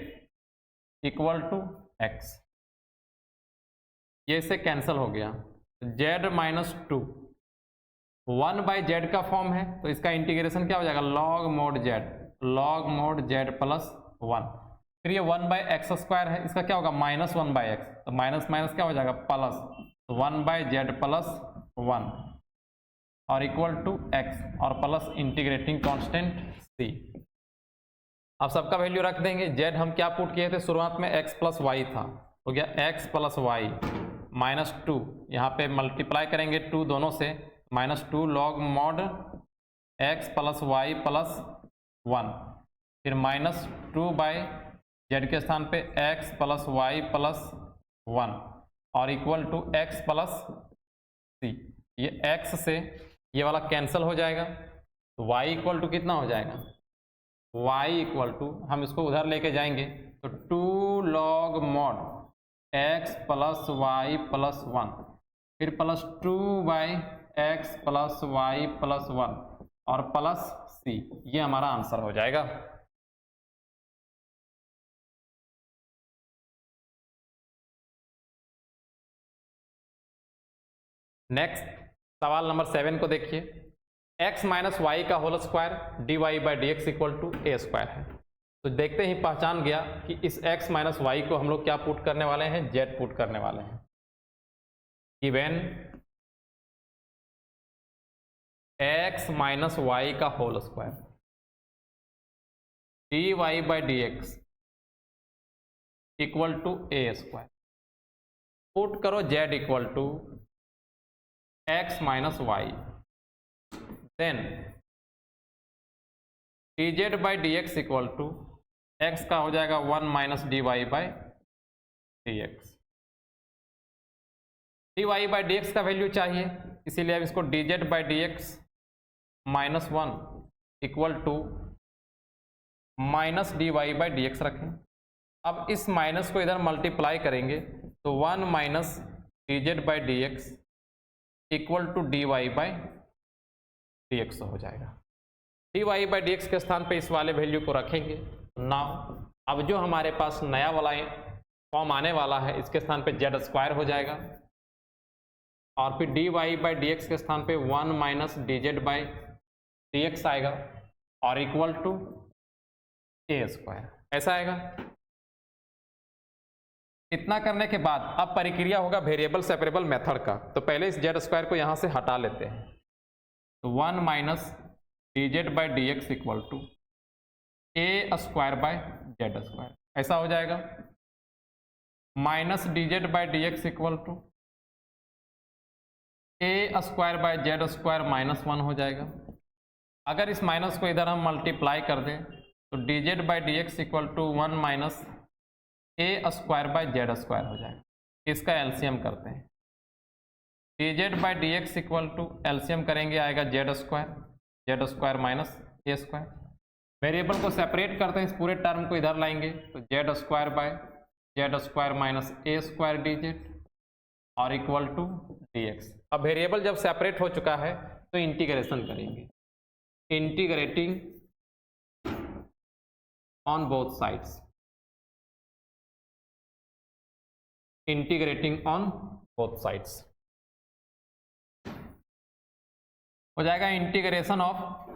इक्वल टू एक्स, ये से कैंसिल हो गया। z माइनस 2 1 बाई जेड का फॉर्म है तो इसका इंटीग्रेशन क्या हो जाएगा, लॉग मोड z प्लस 1। फिर ये 1 बाई एक्स स्क्वायर है, इसका क्या होगा माइनस 1 बाई एक्स, तो माइनस माइनस क्या हो जाएगा प्लस 1 बाई जेड प्लस 1 और इक्वल टू एक्स और प्लस इंटीग्रेटिंग कांस्टेंट c। अब सबका वैल्यू रख देंगे। z हम क्या पुट किए थे शुरुआत में, x प्लस वाई था, हो गया x प्लस वाई माइनस 2, यहाँ पे मल्टीप्लाई करेंगे 2 दोनों से, minus 2 log mod x plus y plus 1, फिर माइनस 2 बाई जेड के स्थान पे x प्लस वाई प्लस 1 और equal to x plus c। ये x से ये वाला कैंसिल हो जाएगा तो y इक्वल टू कितना हो जाएगा, y इक्वल टू, हम इसको उधर लेके जाएंगे तो 2 log mod x plus y plus 1, फिर plus 2 by x plus y plus 1 और प्लस c। ये हमारा आंसर हो जाएगा। नेक्स्ट सवाल नंबर 7 को देखिए। x माइनस वाई का whole square d y by d x equal to a square है। तो देखते ही पहचान गया कि इस x माइनस वाई को हम लोग क्या पुट करने वाले हैं, z पुट करने वाले हैं। गिवन x माइनस वाई का whole square d y by d x equal to a square, put करो z equal to x minus y, then dz by d x equal to x का हो जाएगा 1 minus d y by d x. D y by d x का value चाहिए, इसीलिए अब इसको dz by d x minus 1 equal to minus d y by d x रखें। अब इस माइनस को इधर मल्टीप्लाई करेंगे तो 1 minus dz by d x equal to d y by d x हो जाएगा। D y by d x के स्थान पे इस वाले वैल्यू को रखेंगे। नाउ अब जो हमारे पास नया वाला फॉर्म आने वाला है, इसके स्थान पे जेड स्क्वायर हो जाएगा और फिर d y by d x के स्थान पे 1 minus d z by d x आएगा और इक्वल टू ए स्क्वायर, ऐसा आएगा। इतना करने के बाद अब प्रक्रिया होगा वेरिएबल सेपरेबल मेथड का। तो पहले इस जेड स्क्वायर को यहाँ से हटा लेते हैं, तो 1 minus d z by d x equal to a square by z square, ऐसा हो जाएगा। Minus d z by d x equal to a square by z square minus 1 हो जाएगा। अगर इस माइनस को इधर हम मल्टीप्लाई कर दें तो d z by d x equal to 1 minus a square by z square हो जाएगा। इसका एलसीएम करते हैं, d z by d x equal to LCM करेंगे आएगा z square minus a square. Variable को सेपरेट करते हैं, इस पूरे टर्म को इधर लाएंगे तो z square by z square minus a square d z और इक्वल टू डी एक्स। अब वेरिएबल जब सेपरेट हो चुका है तो इंटीग्रेशन करेंगे, integrating on both sides, integrating on both sides हो जाएगा integration of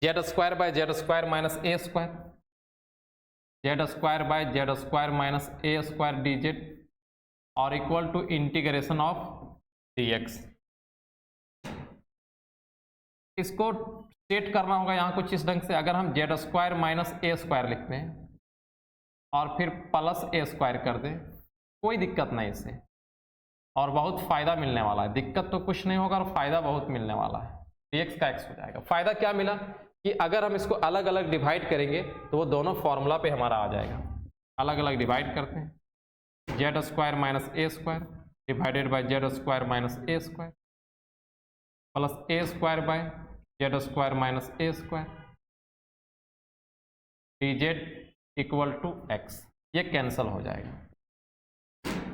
z square by z square minus a square, z square by z square minus a square d z और equal to integration of d x. इसको set करना होगा यहाँ कुछ इस ढंग से, अगर हम z square minus a square लिखते हैं और फिर प्लस ए स्क्वायर कर दें, कोई दिक्कत नहीं इससे और बहुत फायदा मिलने वाला है। दिक्कत तो कुछ नहीं होगा और फायदा बहुत मिलने वाला है। एक्स का एक्स हो जाएगा। फायदा क्या मिला कि अगर हम इसको अलग अलग डिवाइड करेंगे तो वो दोनों फॉर्मूला पे हमारा आ जाएगा। अलग अलग डिवाइड करते हैं, z square minus a square divided by z square minus a square plus a square by z square minus a square d z equal to x. ये कैंसिल हो जाएगा,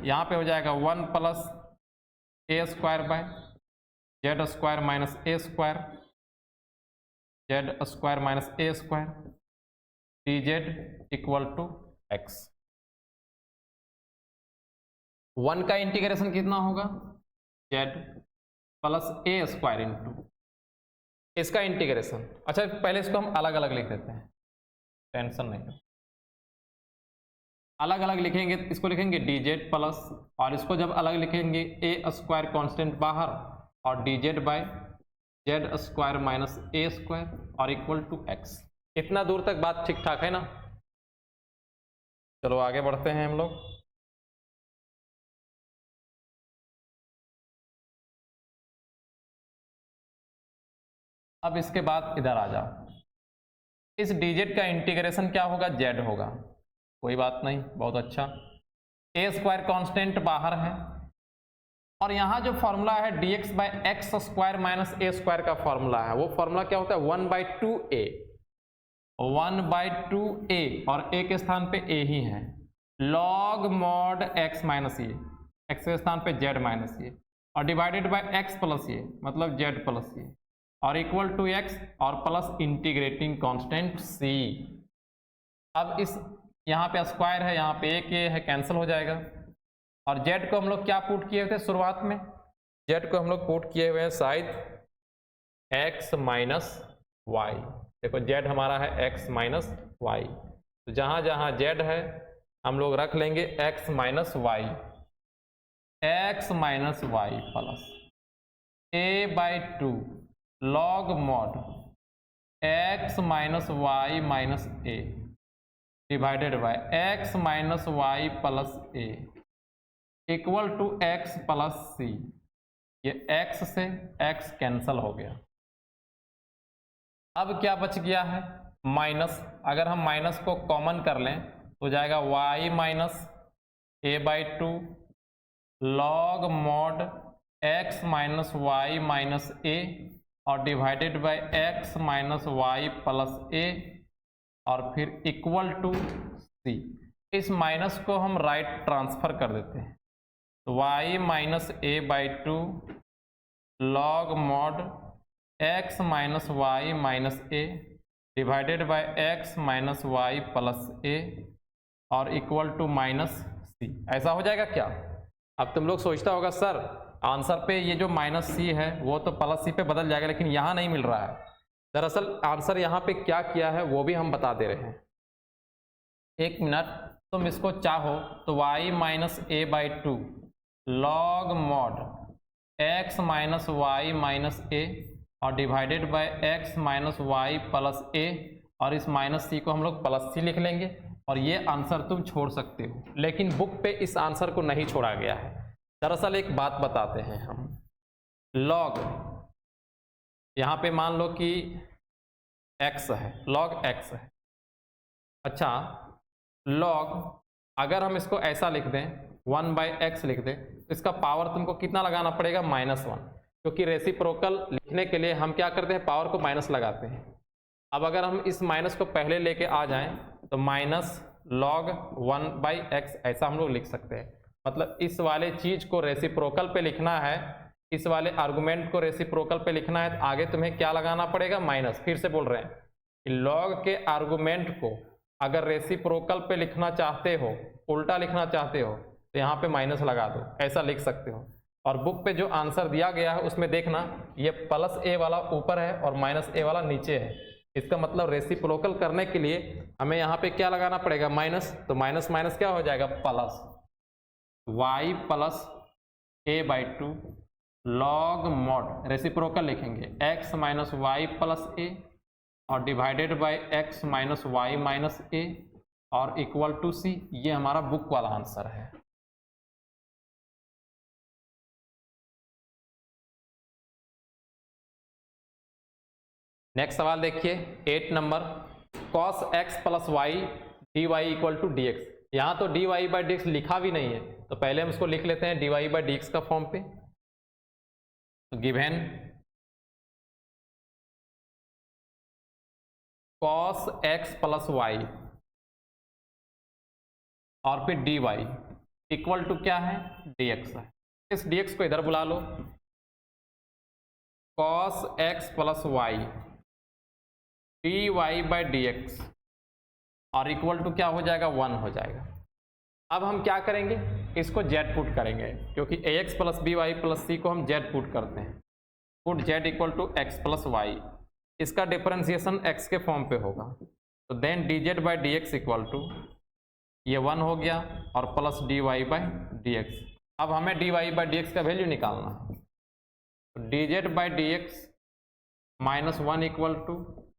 यहाँ पे हो जाएगा 1 plus a square by z square minus a square z square minus a square d z equal to x. 1 का integration कितना होगा, z plus a square into इसका इंटीग्रेशन। अच्छा पहले इसको हम अलग अलग लिख देते हैं, टेंशन नहीं, अलग अलग लिखेंगे। इसको लिखेंगे डी जेड प्लस, और इसको जब अलग लिखेंगे ए स्क्वायर कांस्टेंट बाहर और d z by z square minus a square और इक्वल टू एक्स। इतना दूर तक बात ठीक ठाक है ना। चलो आगे बढ़ते हैं हम लोग। अब इसके बाद इधर आ जाओ, इस डी जेड का इंटीग्रेशन क्या होगा, जेड होगा, कोई बात नहीं, बहुत अच्छा। ए स्क्वायर कांस्टेंट बाहर है और यहाँ जो फॉर्मूला है D x by x square minus a square का फॉर्मूला है, वो फॉर्मूला क्या होता है 1/2a, 1/2a और ए के स्थान पे ए ही है, लॉग मॉड एक्स माइनस ये, एक्स के स्थान पे जेड माइनस ये और डिवाइडेड बाय एक्स प्लस ये मतलब जेड प्लस ये और इक्वल टू एक्स और प्लस इंटीग्रेटिंग कांस्टेंट सी। अब इस यहाँ पे स्क्वायर है, यहाँ पे एक ये है, कैंसिल हो जाएगा। और जेड को हम लोग क्या पुट किए थे शुरुआत में, जेड को हम लोग पुट किए हुए हैं शायद एक्स माइनस वाई। देखो जेड हमारा है एक्स माइनस वाई, तो जहाँ जहाँ जेड है हम लोग रख लेंगे x minus y, x minus y plus a/2 log mod x minus y minus a divided by x minus y plus a equal to x plus c. ये x से एक्स कैंसल हो गया। अब क्या बच गया है, माइनस। अगर हम माइनस को कॉमन कर लें तो जाएगा y minus a/2 log mod x minus y minus a और divided by x minus y plus a और फिर इक्वल टू सी। इस माइनस को हम राइट ट्रांसफर कर देते हैं, तो y minus a/2 log mod x minus y minus a divided by x minus y plus a और इक्वल टू माइनस सी। ऐसा हो जाएगा क्या। अब तुम लोग सोचता होगा सर आंसर पे ये जो माइनस सी है वो तो प्लस सी पे बदल जाएगा, लेकिन यहाँ नहीं मिल रहा है। दरअसल आंसर यहाँ पे क्या किया है वो भी हम बता दे रहे हैं। एक मिनट, तुम इसको चाहो तो y minus a/2 log mod x minus y minus a और divided by x minus y plus a और इस माइनस सी को हम लोग प्लस सी लिख लेंगे और ये आंसर तुम छोड़ सकते हो, लेकिन बुक पे इस आंसर को नहीं छोड़ा गया है। दरअसल एक बात बताते हैं हम, लॉग यहाँ पे मान लो कि x है, log x है। अच्छा log अगर हम इसको ऐसा लिख दें 1/x लिख दें तो इसका पावर तुमको कितना लगाना पड़ेगा, -1, क्योंकि रेसिप्रोकल लिखने के लिए हम क्या करते हैं, पावर को माइनस लगाते हैं। अब अगर हम इस माइनस को पहले लेके आ जाएं तो माइनस log 1/x ऐसा हम लोग लिख सकते हैं। मतलब इस वाले चीज को रेसिप्रोकल पे लिखना है, इस वाले आर्गुमेंट को रेसिप्रोकल पे लिखना है तो आगे तुम्हें क्या लगाना पड़ेगा, माइनस। फिर से बोल रहे हैं कि लॉग के आर्गुमेंट को अगर रेसिप्रोकल पे लिखना चाहते हो, उल्टा लिखना चाहते हो तो यहाँ पे माइनस लगा दो, ऐसा लिख सकते हो। और बुक पे जो आंसर दिया गया है उसमें देखना ये प्लस ए वाला ऊपर है और माइनस ए वाला नीचे है। इसका मतलब रेसिप्रोकल करने के लिए हमें यहाँ पे क्या लगाना पड़ेगा, माइनस। तो माइनस माइनस क्या हो जाएगा, plus y plus a/2 log mod reciprocal लिखेंगे x minus y plus a और divided by x minus y minus a और इक्वल टू सी। ये हमारा बुक वाला आंसर है। नेक्स्ट सवाल देखिए 8 number, cos x plus y d y equal to d x. यहाँ तो d y by d x लिखा भी नहीं है, तो पहले हम इसको लिख लेते हैं d y by d x का फॉर्म पे। तो given cos x plus y और फिर डी वाई इक्वल टू क्या है, डी एक्स है। इस डी एक्स को इधर बुला लो, cos x plus y d y by d x और इक्वल टू क्या हो जाएगा, 1 हो जाएगा। अब हम क्या करेंगे, इसको z पुट करेंगे, क्योंकि ax plus b y plus c को हम z पुट करते हैं। Put z equal to x plus y, इसका डिफरेंशिएशन x के फॉर्म पे होगा। तो then d z by d x equal to ये 1 हो गया और plus d y by d x. अब हमें d y by d x का वैल्यू निकालना है। तो d z by d x minus 1 equal to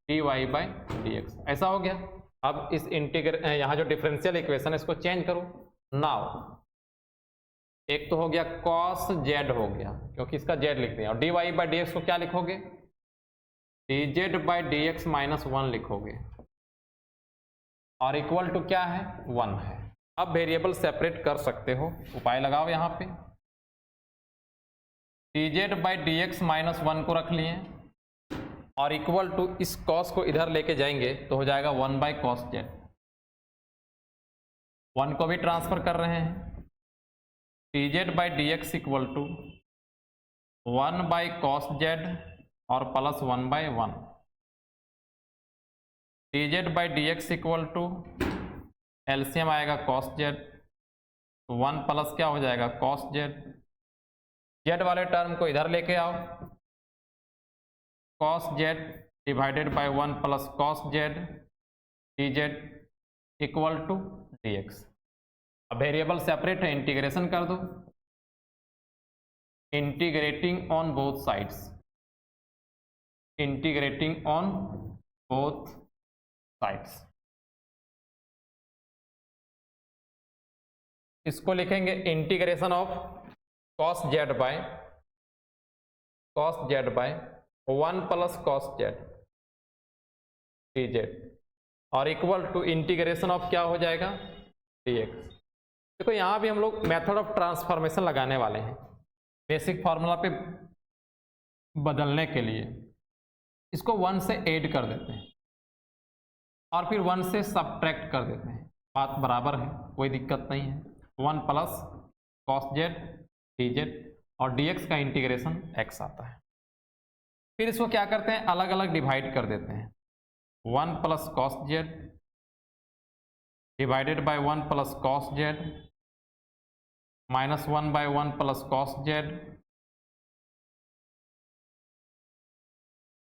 d y by d x, ऐसा हो गया। अब इस यहाँ जो डिफरेंशियल इक्वेशन है इसको चेंज करो। नाउ एक तो हो गया cos z हो गया, क्योंकि इसका z लिखते हैं, और d y by d x को क्या लिखोगे, d z by d x minus 1 लिखोगे और इक्वल टू क्या है, 1 है। अब वेरिएबल सेपरेट कर सकते हो, उपाय लगाओ यहाँ पे। D z by d x minus 1 को रख लिए और इक्वल टू इस cos को इधर लेके जाएंगे तो हो जाएगा 1 बाई कॉस जेड। 1 को भी ट्रांसफर कर रहे हैं, d z by d x equal to 1 by cos z और plus 1 by 1। D z by d x equal to LCM आएगा कॉस जेड, तो 1 प्लस क्या हो जाएगा, कॉस जेड। जेड वाले टर्म को इधर लेके आओ, cos z divided by 1 plus cos z d z equal to d x. अब वेरिएबल सेपरेट है, इंटीग्रेशन कर दो। Integrating on both sides, integrating on both sides, इसको लिखेंगे integration of cos z by 1 plus cos z d z और equal to integration of क्या हो जाएगा, डी एक्स। देखो यहाँ भी हम लोग मेथड ऑफ ट्रांसफॉर्मेशन लगाने वाले हैं, बेसिक फार्मूला पे बदलने के लिए। इसको 1 से ऐड कर देते हैं और फिर 1 से सब्ट्रैक्ट कर देते हैं, बात बराबर है, कोई दिक्कत नहीं है। 1 plus cos z d z और डी एक्स का इंटीग्रेशन एक्स आता है। फिर इसको क्या करते हैं, अलग अलग डिवाइड कर देते हैं। 1 plus cos z divided by 1 plus cos z minus 1 by 1 plus cos z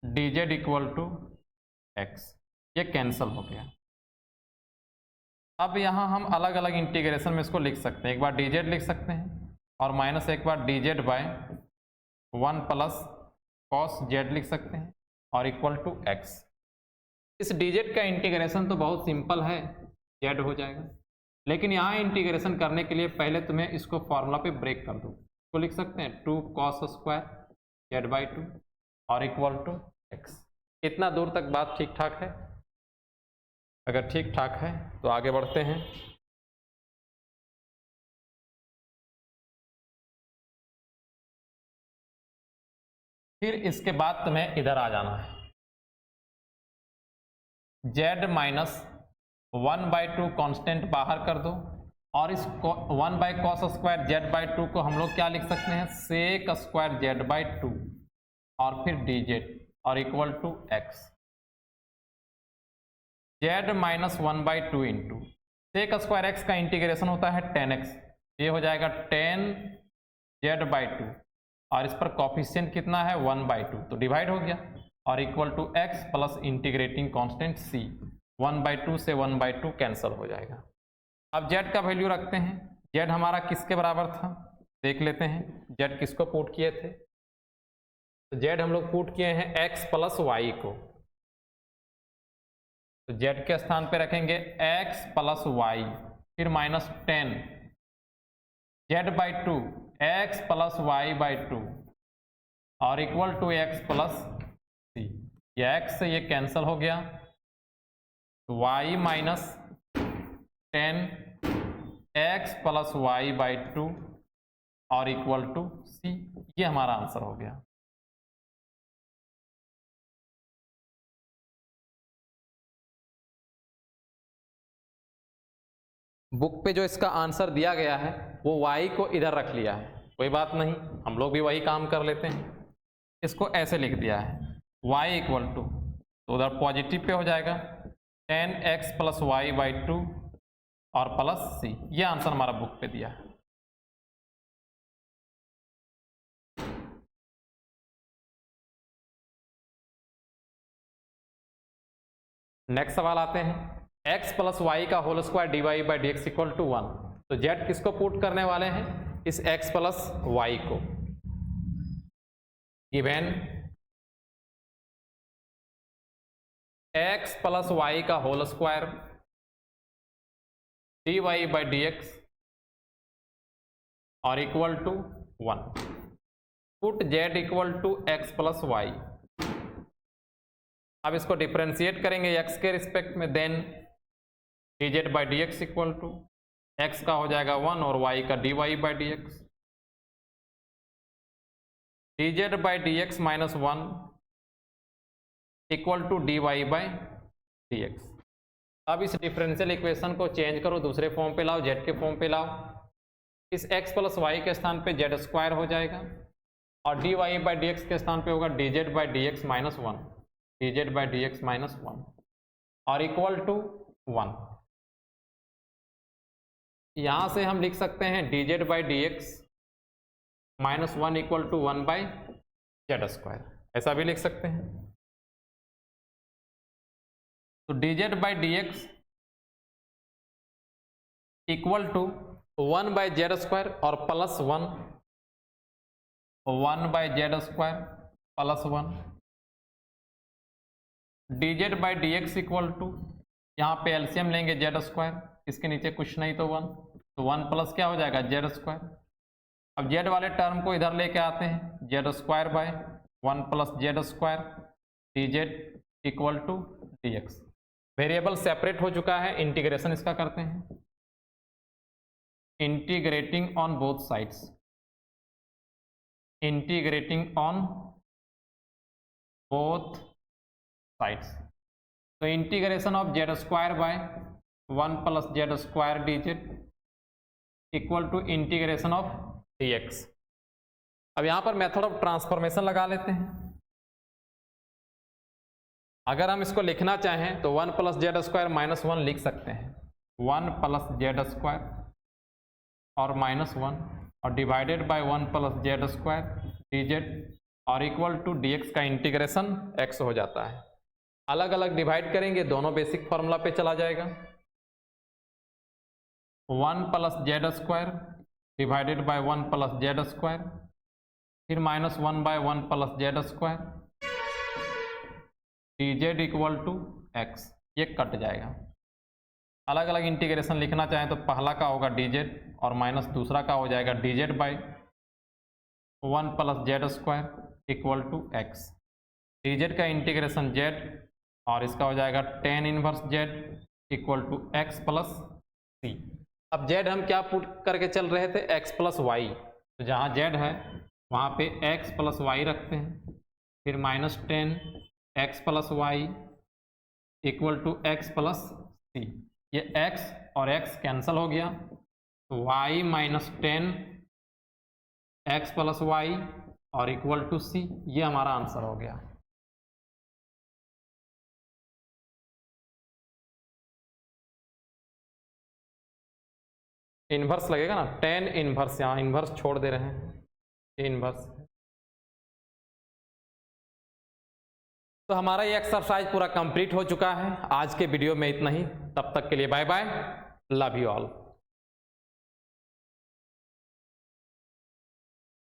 d z equal to x. ये कैंसल हो गया। अब यहाँ हम अलग अलग इंटीग्रेशन में इसको लिख सकते हैं, एक बार डी जेड लिख सकते हैं और माइनस एक बार d z by 1 plus cos z लिख सकते हैं और इक्वल टू x। इस dz का इंटीग्रेशन तो बहुत सिंपल है, z हो जाएगा, लेकिन यहाँ इंटीग्रेशन करने के लिए पहले तुम्हें इसको फॉर्मूला पे ब्रेक कर दो। तो लिख सकते हैं 2 cos स्क्वायर z बाई 2 और इक्वल टू x। इतना दूर तक बात ठीक ठाक है? अगर ठीक ठाक है तो आगे बढ़ते हैं। फिर इसके बाद तुम्हें इधर आ जाना है, z माइनस 1 बाई 2 कॉन्स्टेंट बाहर कर दो और इस 1 by cos square z by 2 को हम लोग क्या लिख सकते हैं, सेक स्क्वायर z बाई 2 और फिर डी जेड और equal to x। z minus 1 by 2 into sec square x का इंटीग्रेशन होता है 10x, ये हो जाएगा 10 z बाई 2 और इस पर कॉफिशिएंट कितना है, 1 बाई 2, तो डिवाइड हो गया और equal to x plus integrating constant c। 1 by 2 से 1 बाई 2 कैंसिल हो जाएगा। अब z का वैल्यू रखते हैं। z हमारा किसके बराबर था, देख लेते हैं। z किसको पुट किए थे, तो z हम लोग पुट किए हैं x प्लस वाई को, तो z के स्थान पे रखेंगे x प्लस वाई, फिर minus 10 z by 2 x plus y by 2 और equal to x plus c. ये x से ये कैंसिल हो गया, y minus 10x plus y by 2 और इक्वल टू c। ये हमारा आंसर हो गया। बुक पे जो इसका आंसर दिया गया है वो y को इधर रख लिया है, कोई बात नहीं, हम लोग भी वही काम कर लेते हैं। इसको ऐसे लिख दिया है y इक्वल टू, तो उधर पॉजिटिव पे हो जाएगा 10x प्लस वाई बाई 2 और प्लस c। ये आंसर हमारा बुक पे दिया है। नेक्स्ट सवाल आते हैं, x प्लस वाई का whole square d y by d x equal to 1। तो z किसको पुट करने वाले हैं, इस x प्लस वाई को। गिवन x प्लस वाई का whole square d y by d x और equal to 1। Put z equal to x plus y. अब इसको डिफरेंशिएट करेंगे x के रिस्पेक्ट में, then dz by d x equal to x का हो जाएगा 1 और y का dy by d x. dz by d x minus 1 equal to dy by d x. अब इस डिफरेंशियल इक्वेशन को चेंज करो, दूसरे फॉर्म पे लाओ, z के फॉर्म पे लाओ। इस x प्लस वाई के स्थान पे z स्क्वायर हो जाएगा और dy बाई डी एक्स के स्थान पे होगा dz by d x minus 1, dz by d x minus 1 और इक्वल टू 1। यहां से हम लिख सकते हैं dz by d x minus 1 equal to 1 by z square, ऐसा भी लिख सकते हैं। तो dz by d x equal to 1 by z square और plus 1 by z square plus 1। dz by d x equal to, यहाँ पे एलसीएम लेंगे जेड स्क्वायर, इसके नीचे कुछ नहीं तो 1, तो 1 प्लस क्या हो जाएगा जेड स्क्वायर। अब जेड वाले टर्म को इधर लेके आते हैं, z square by 1 plus z square dz equal to d x. Variable separate हो चुका है, इंटीग्रेशन इसका करते हैं। Integrating on both sides, integrating on both sides. तो integration of z square by 1 plus z square dz equal to integration of dx। अब यहां पर मेथड ऑफ ट्रांसफॉर्मेशन लगा लेते हैं। अगर हम इसको लिखना चाहें तो 1 प्लस जेड स्क्वायर माइनस 1 लिख सकते हैं, 1 प्लस जेड स्क्वायर और माइनस 1 और divided by 1 plus z square dz और इक्वल टू dx का इंटीग्रेशन x हो जाता है। अलग अलग डिवाइड करेंगे, दोनों बेसिक फॉर्मूला पे चला जाएगा। 1 plus z square divided by 1 plus z square, फिर minus 1 by 1 plus z square dz equal to x। ये कट जाएगा। अलग अलग इंटीग्रेशन लिखना चाहें तो पहला का होगा dz और माइनस दूसरा का हो जाएगा dz by 1 plus z square equal to x। dz का इंटीग्रेशन z और इसका हो जाएगा tan inverse z equal to x plus c। अब z हम क्या पुट करके चल रहे थे, x प्लस वाई, तो जहाँ z है वहाँ पे x प्लस वाई रखते हैं, फिर minus 10 x plus y equal to x plus c। ये x और x कैंसल हो गया, तो y minus 10 x plus y और इक्वल टू c। ये हमारा आंसर हो गया। इन्वर्स लगेगा ना, tan इन्वर्स, यहाँ इन्वर्स छोड़ दे रहे हैं, इन्वर्स। तो हमारा ये एक्सरसाइज पूरा कंप्लीट हो चुका है। आज के वीडियो में इतना ही, तब तक के लिए bye bye, love you all.